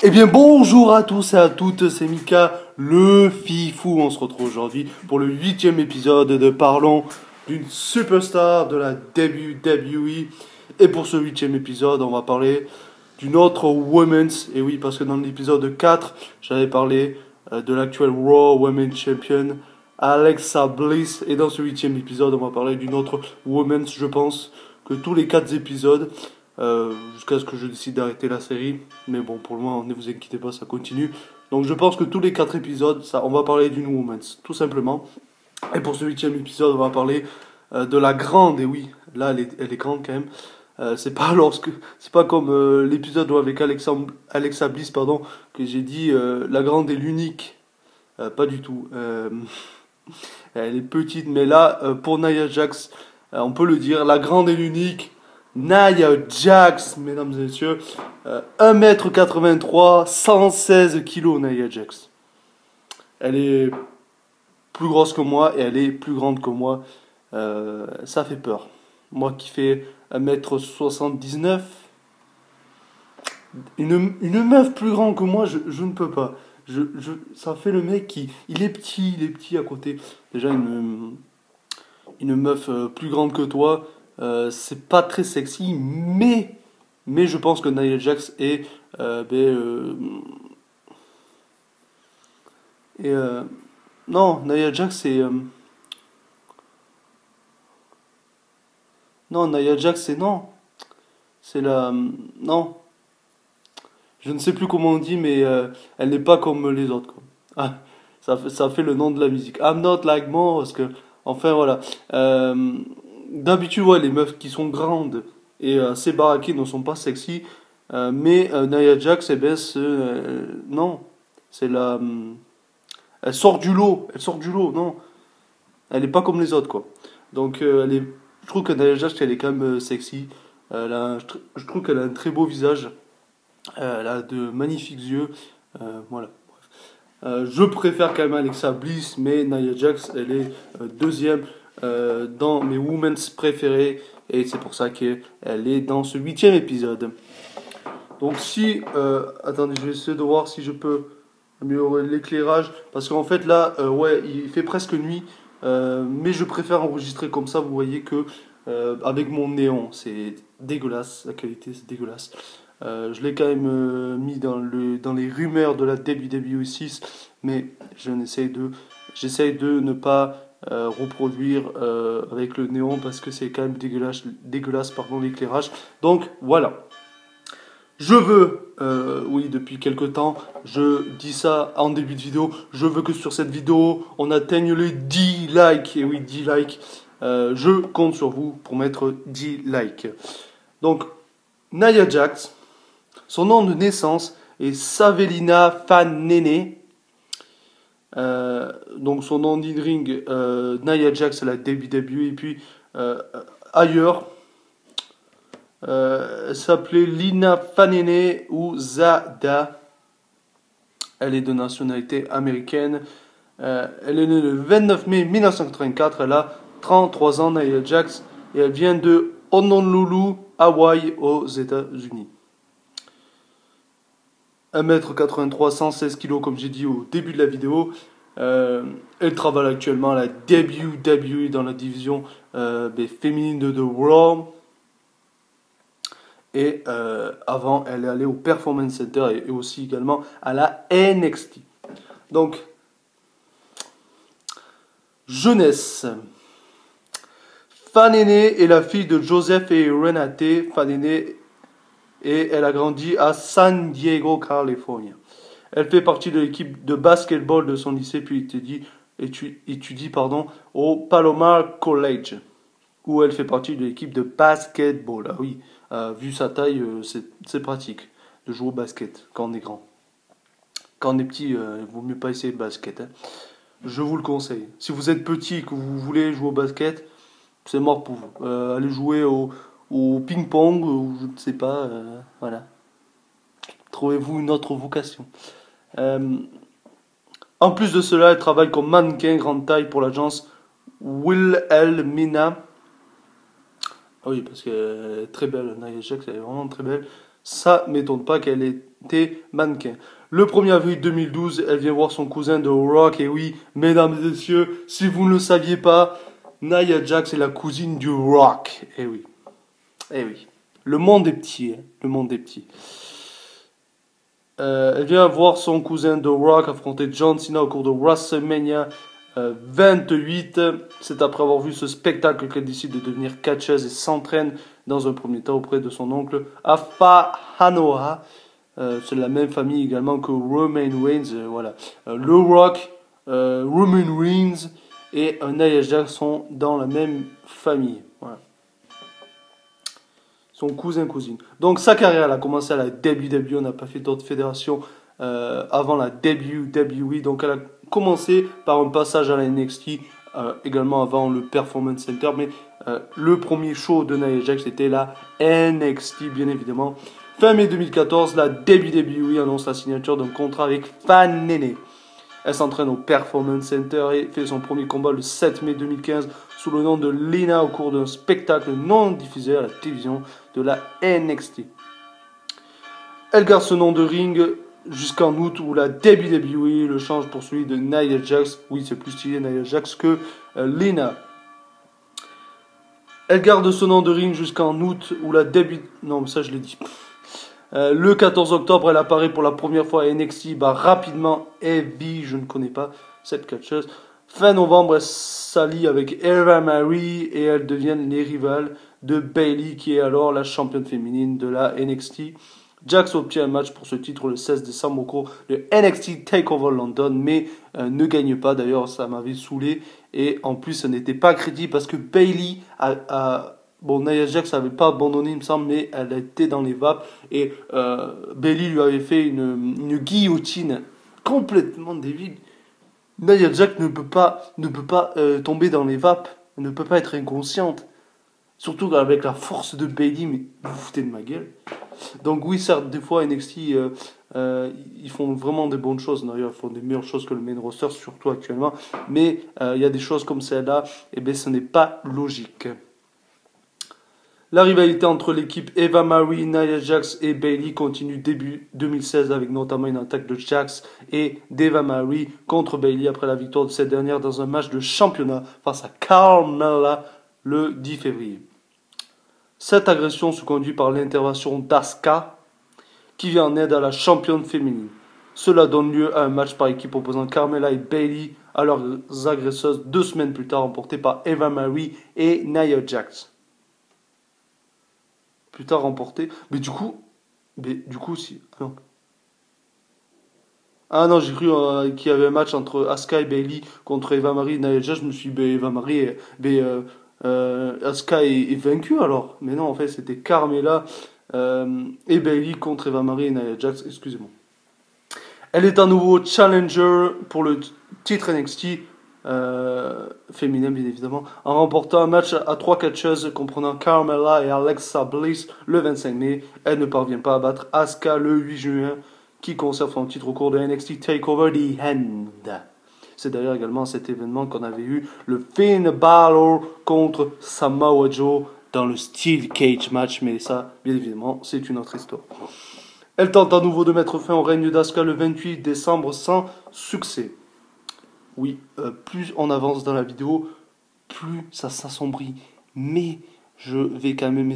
Eh bien bonjour à tous et à toutes, c'est Mika, le Fifou. On se retrouve aujourd'hui pour le 8e épisode de Parlons d'une superstar de la WWE. Et pour ce 8e épisode, on va parler d'une autre Women's. Et oui, parce que dans l'épisode 4, j'avais parlé de l'actuelle Raw Women's Champion, Alexa Bliss. Et dans ce 8e épisode, on va parler d'une autre Women's. Je pense que tous les 4 épisodes, jusqu'à ce que je décide d'arrêter la série. Mais bon, pour le moment, ne vous inquiétez pas, ça continue. Donc je pense que tous les 4 épisodes, on va parler d'une Women's, tout simplement. Et pour ce 8e épisode, on va parler de la grande, et oui, là elle est grande quand même. C'est pas comme l'épisode avec Alexa Bliss, pardon, que j'ai dit la grande est l'unique. Pas du tout. Elle est petite, mais là, pour Nia Jax, on peut le dire, la grande est l'unique. Nia Jax, mesdames et messieurs, 1m83, 116 kg, Nia Jax. Elle est plus grosse que moi et elle est plus grande que moi. Ça fait peur. Moi qui fais 1m79, une meuf plus grande que moi, je ne peux pas. Ça fait le mec il est petit à côté. Déjà, une meuf plus grande que toi, c'est pas très sexy, mais je pense que Nia Jax est non, Nia Jax est non, Nia Jax c'est non, c'est la non, je ne sais plus comment on dit, mais elle n'est pas comme les autres quoi. Ah, ça fait le nom de la musique. I'm not like more, parce que enfin voilà. D'habitude, ouais, les meufs qui sont grandes et assez baraquées ne sont pas sexy. Mais Nia Jax, eh ben, non. C'est la. Elle sort du lot. Elle sort du lot, non. Elle est pas comme les autres, quoi. Donc, je trouve que Nia Jax, elle est quand même sexy. Je trouve qu'elle a un très beau visage. Elle a de magnifiques yeux. Voilà. Je préfère quand même Alexa Bliss, mais Nia Jax, elle est deuxième dans mes women's préférées, et c'est pour ça qu'elle est dans ce 8e épisode. Donc si, attendez, je vais essayer de voir si je peux améliorer l'éclairage, parce qu'en fait là, ouais, il fait presque nuit, mais je préfère enregistrer comme ça, vous voyez que avec mon néon, c'est dégueulasse, la qualité c'est dégueulasse. Je l'ai quand même mis dans les rumeurs de la WWE 6, mais j'essaye de ne pas reproduire avec le néon parce que c'est quand même dégueulasse pardon, l'éclairage. Donc voilà. Je veux, oui, depuis quelques temps, je dis ça en début de vidéo, je veux que sur cette vidéo, on atteigne les 10 likes. Et oui, 10 likes. Je compte sur vous pour mettre 10 likes. Donc, Nia Jax, son nom de naissance est Savelina Fanene. Donc son nom d'in-ring, Nia Jax à la WWE, et puis ailleurs, elle s'appelait Lina Fanene ou Zada. Elle est de nationalité américaine. Elle est née le 29 mai 1984. Elle a 33 ans, Nia Jax, et elle vient de Honolulu, Hawaï, aux États-Unis. 1m83, 116 kg comme j'ai dit au début de la vidéo. Elle travaille actuellement à la WWE dans la division féminine de Raw. Et avant, elle est allée au Performance Center et aussi également à la NXT. Donc, jeunesse. Fanene est la fille de Joseph et Renate Fanene, et elle a grandi à San Diego, Californie. Elle fait partie de l'équipe de basketball de son lycée, puis étudie au Palomar College, où elle fait partie de l'équipe de basketball. Ah oui, vu sa taille, c'est pratique de jouer au basket quand on est grand. Quand on est petit, il vaut mieux pas essayer le basket. Hein. Je vous le conseille. Si vous êtes petit et que vous voulez jouer au basket, c'est mort pour vous. Allez jouer au ping-pong, ou je ne sais pas, voilà. Trouvez-vous une autre vocation. En plus de cela, elle travaille comme mannequin grande taille pour l'agence Wilhelmina. Ah oui, parce qu'elle est très belle, Nia Jax, elle est vraiment très belle. Ça m'étonne pas qu'elle ait des mannequins. Le 1er avril 2012, elle vient voir son cousin de Rock. Et oui, mesdames et messieurs, si vous ne le saviez pas, Nia Jax est la cousine du Rock. Et oui. Eh oui. Le monde est petit. Hein. Le monde est petit. Elle vient voir son cousin The Rock affronter John Cena au cours de WrestleMania 28. C'est après avoir vu ce spectacle qu'elle décide de devenir catcheuse et s'entraîne dans un premier temps auprès de son oncle Afa Hanoa. C'est la même famille également que Roman Reigns. Voilà. Le Rock, Roman Reigns et Nia Jax sont dans la même famille. Voilà. Son cousin-cousine. Donc sa carrière elle a commencé à la WWE, on n'a pas fait d'autres fédérations avant la WWE. Donc elle a commencé par un passage à la NXT, également avant le Performance Center. Mais le premier show de Nia Jax c'était la NXT, bien évidemment. Fin mai 2014, la WWE annonce la signature d'un contrat avec Fan Nene. Elle s'entraîne au Performance Center et fait son premier combat le 7 mai 2015 sous le nom de Lina au cours d'un spectacle non diffusé à la télévision de la NXT. Elle garde ce nom de ring jusqu'en août où la WWE le change pour celui de Nia Jax. Oui, c'est plus stylé Nia Jax que Lina. Elle garde ce nom de ring jusqu'en août où la WWE... Non, mais ça je l'ai dit. Le 14 octobre, elle apparaît pour la première fois à NXT. Rapidement, Evie, je ne connais pas cette catcheuse. Fin novembre, elle s'allie avec Eva Marie et elles deviennent les rivales de Bayley, qui est alors la championne féminine de la NXT. Jax obtient un match pour ce titre le 16 décembre au cours de NXT TakeOver London, mais ne gagne pas. D'ailleurs, ça m'avait saoulé. Et en plus, ça n'était pas crédible parce que Bayley Bon, Nia Jax n'avait pas abandonné, il me semble, mais elle était dans les vapes. Et Bayley lui avait fait une guillotine complètement débile. Nia Jax ne peut pas tomber dans les vapes. Elle ne peut pas être inconsciente. Surtout avec la force de Bayley, mais vous vous foutez de ma gueule. Donc oui, certes, des fois, NXT, ils font vraiment des bonnes choses. D'ailleurs, ils font des meilleures choses que le main roster, surtout actuellement. Mais il y a des choses comme celle-là, et bien ce n'est pas logique. La rivalité entre l'équipe Eva Marie, Nia Jax et Bayley continue début 2016 avec notamment une attaque de Jax et d'Eva Marie contre Bayley après la victoire de cette dernière dans un match de championnat face à Carmella le 10 février. Cette agression se conduit par l'intervention d'Asuka qui vient en aide à la championne féminine. Cela donne lieu à un match par équipe opposant Carmella et Bayley à leurs agresseuses 2 semaines plus tard remporté par Eva Marie et Nia Jax. Plus tard remporté. Mais du coup, si. Ah non, j'ai cru qu'il y avait un match entre Asuka et Bayley contre Eva Marie et Nia Jax. Je me suis dit, Eva Marie Asuka est vaincue alors. Mais non, en fait, c'était Carmella et Bayley contre Eva Marie et Nia Jax. Excusez-moi. Elle est à nouveau challenger pour le titre NXT. Féminin bien évidemment, en remportant un match à 3 catcheuses comprenant Carmella et Alexa Bliss le 25 mai. Elle ne parvient pas à battre Asuka le 8 juin qui conserve son titre au cours de NXT TakeOver The End. C'est d'ailleurs également cet événement qu'on avait eu le Finn Balor contre Samoa Joe dans le Steel Cage match, mais ça bien évidemment c'est une autre histoire. Elle tente à nouveau de mettre fin au règne d'Asuka le 28 décembre sans succès. Oui, plus on avance dans la vidéo, plus ça s'assombrit. Mais je vais quand même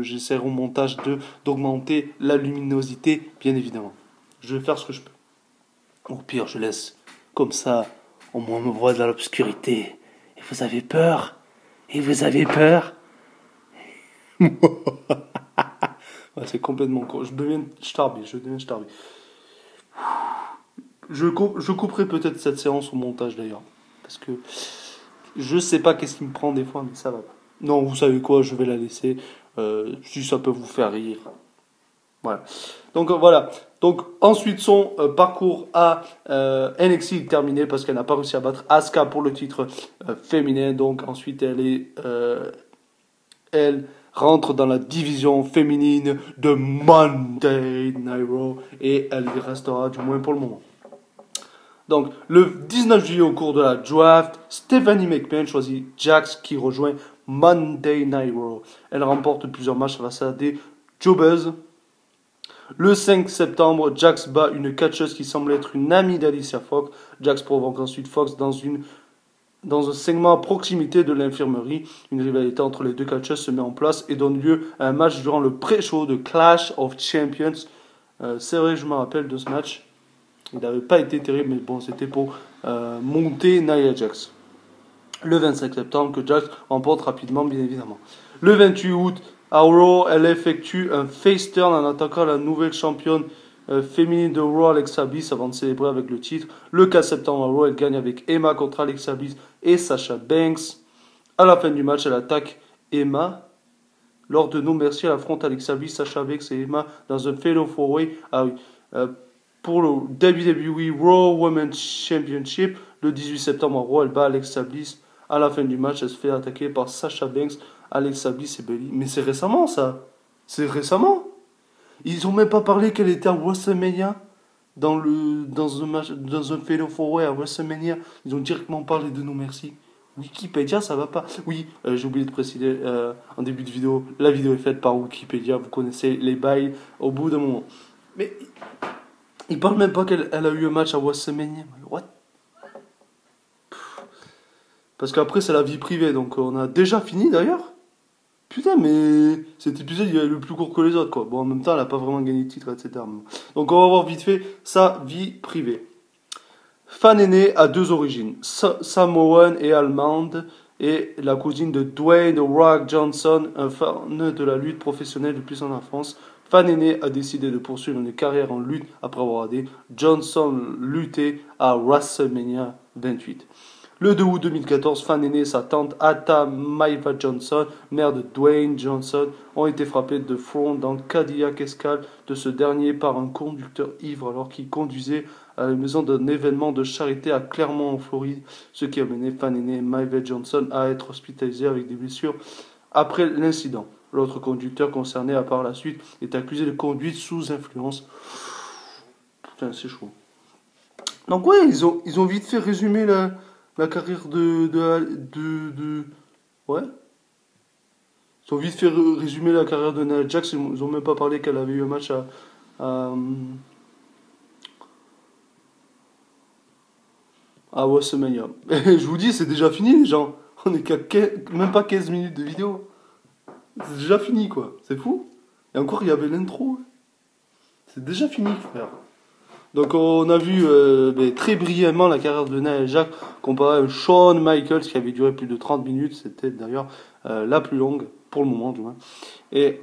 j'essaierai au montage d'augmenter la luminosité, bien évidemment. Je vais faire ce que je peux. Au pire, je laisse comme ça, au moins on me voit dans l'obscurité. Et vous avez peur? Et vous avez peur? Ouais, c'est complètement con. Je deviens starby. Je couperai peut-être cette séance au montage d'ailleurs. Parce que je sais pas qu'est-ce qui me prend des fois, mais ça va pas. Non, vous savez quoi, je vais la laisser. Si ça peut vous faire rire. Voilà. Donc voilà. Donc ensuite son parcours à NXT est terminé parce qu'elle n'a pas réussi à battre Asuka pour le titre féminin. Donc ensuite elle rentre dans la division féminine de Monday Night Raw et elle y restera du moins pour le moment. Donc, le 19 juillet, au cours de la draft, Stephanie McMahon choisit Jax qui rejoint Monday Night Raw. Elle remporte plusieurs matchs face à des jobbers. Le 5 septembre, Jax bat une catcheuse qui semble être une amie d'Alicia Fox. Jax provoque ensuite Fox dans un segment à proximité de l'infirmerie. Une rivalité entre les deux catcheuses se met en place et donne lieu à un match durant le pré-show de Clash of Champions. C'est vrai, je me rappelle de ce match. Il n'avait pas été terrible, mais bon, c'était pour monter Nia Jax. Le 25 septembre, que Jax remporte rapidement, bien évidemment. Le 28 août, à Raw, elle effectue un face turn en attaquant la nouvelle championne féminine de Raw, Alexa Bliss, avant de célébrer avec le titre. Le 4 septembre, à Raw, elle gagne avec Emma contre Alexa Bliss et Sasha Banks. À la fin du match, elle attaque Emma. Lors de No Mercy, elle affronte Alexa Bliss, Sasha Banks et Emma dans un Fatal 4-Way. Ah oui. Pour le WWE Raw Women's Championship, le 18 septembre, à Raw, elle bat Alexa Bliss. À la fin du match, elle se fait attaquer par Sasha Banks, Alexa Bliss et Bayley. Mais c'est récemment, ça. C'est récemment. Ils ont même pas parlé qu'elle était à WrestleMania dans un match, dans un Fatal 4-Way à WrestleMania. Ils ont directement parlé de No Mercy. Wikipédia, ça va pas. Oui, j'ai oublié de préciser en début de vidéo. La vidéo est faite par Wikipédia. Vous connaissez les bails au bout d'un moment. Mais ils parlent même pas qu'elle a eu un match à WrestleMania. What? Parce qu'après, c'est la vie privée. Donc, on a déjà fini d'ailleurs. Putain, mais cet épisode, il est le plus court que les autres, quoi. Bon, en même temps, elle n'a pas vraiment gagné de titre, etc. Donc, on va voir vite fait sa vie privée. Fan est née à deux origines. Samoan et allemande. Et la cousine de Dwayne The Rock Johnson, un fan de la lutte professionnelle depuis son enfance. Fan aîné a décidé de poursuivre une carrière en lutte après avoir aidé Johnson lutter à WrestleMania 28. Le 2 août 2014, Fan aîné et sa tante Ata Maiva Johnson, mère de Dwayne Johnson, ont été frappés de front dans le Cadillac Escalade de ce dernier par un conducteur ivre alors qu'il conduisait à la maison d'un événement de charité à Clermont en Floride, ce qui a mené Fan aîné et Maiva Johnson à être hospitalisés avec des blessures après l'incident. L'autre conducteur concerné a par la suite été accusé de conduite sous influence. Putain, c'est chaud. Donc ouais, ils ont vite fait résumer la carrière ouais. Ils ont vite fait résumer la carrière de Nia Jax. Ils ont même pas parlé qu'elle avait eu un match à WrestleMania. Et je vous dis, c'est déjà fini les gens. On est qu'à même pas 15 minutes de vidéo. C'est déjà fini quoi. C'est fou. Et encore, il y avait l'intro. C'est déjà fini, frère. Donc on a vu très brièvement la carrière de Nia Jax comparée à Shawn Michaels qui avait duré plus de 30 minutes. C'était d'ailleurs la plus longue, pour le moment du moins. Et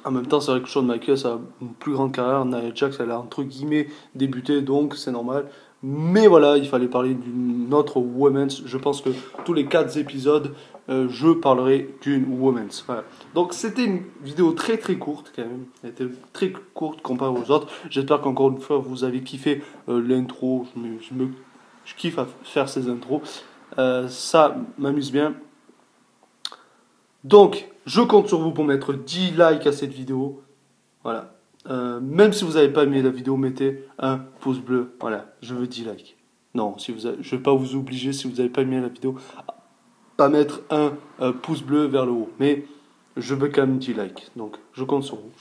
en même temps, c'est vrai que Shawn Michaels a une plus grande carrière. Nia Jax, elle a entre guillemets débuté, donc c'est normal. Mais voilà, il fallait parler d'une autre women's. Je pense que tous les 4 épisodes, je parlerai d'une women's. Voilà. Donc c'était une vidéo très très courte quand même. Elle était très courte comparée aux autres. J'espère qu'encore une fois vous avez kiffé l'intro. Je kiffe à faire ces intros. Ça m'amuse bien. Donc je compte sur vous pour mettre 10 likes à cette vidéo. Voilà. Même si vous n'avez pas aimé la vidéo, mettez un pouce bleu. Voilà, je veux 10 likes. Non, je ne vais pas vous obliger, si vous n'avez pas aimé la vidéo, à pas mettre un pouce bleu vers le haut. Mais je veux quand même 10 likes. Donc, je compte sur vous.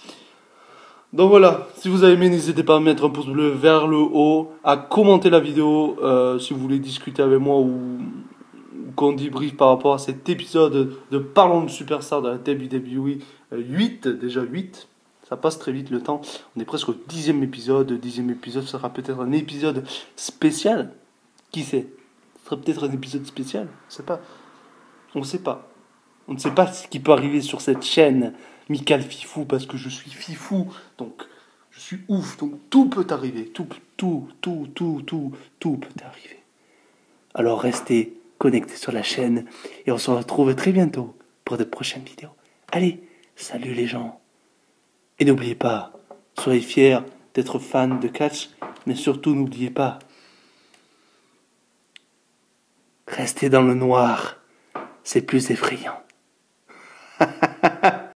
Donc voilà, si vous avez aimé, n'hésitez pas à mettre un pouce bleu vers le haut, à commenter la vidéo si vous voulez discuter avec moi ou qu'on débriefe par rapport à cet épisode de Parlons de Superstar de la WWE 8, déjà 8. Ça passe très vite le temps. On est presque au 10e épisode. Le 10e épisode sera peut-être un épisode spécial. Qui sait? Ce sera peut-être un épisode spécial. On ne sait pas. On ne sait pas. On ne sait pas ce qui peut arriver sur cette chaîne. Michael Fifou, parce que je suis Fifou. Donc, je suis ouf. Donc, tout peut arriver. Tout peut arriver. Alors, restez connectés sur la chaîne. Et on se retrouve très bientôt pour de prochaines vidéos. Allez, salut les gens. Et n'oubliez pas, soyez fiers d'être fan de catch, mais surtout n'oubliez pas, restez dans le noir, c'est plus effrayant.